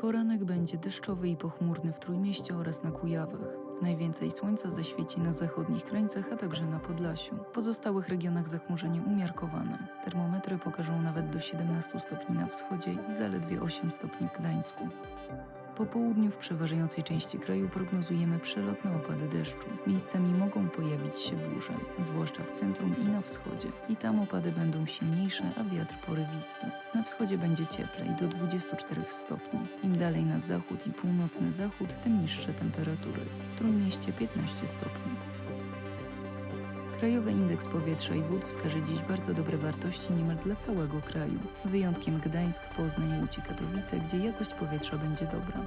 Poranek będzie deszczowy i pochmurny w Trójmieście oraz na Kujawach. Najwięcej słońca zaświeci na zachodnich krańcach, a także na Podlasiu. W pozostałych regionach zachmurzenie umiarkowane. Termometry pokażą nawet do 17 stopni na wschodzie i zaledwie 8 stopni w Gdańsku. Po południu w przeważającej części kraju prognozujemy przelotne opady deszczu. Miejscami mogą pojawić się burze, zwłaszcza w centrum i na wschodzie. I tam opady będą silniejsze, a wiatr porywisty. Na wschodzie będzie cieplej, do 24 stopni. Im dalej na zachód i północny zachód, tym niższe temperatury. W Trójmieście 15 stopni. Krajowy Indeks Powietrza i Wód wskaże dziś bardzo dobre wartości niemal dla całego kraju. Wyjątkiem Gdańsk, Poznań, Łódź i Katowice, gdzie jakość powietrza będzie dobra.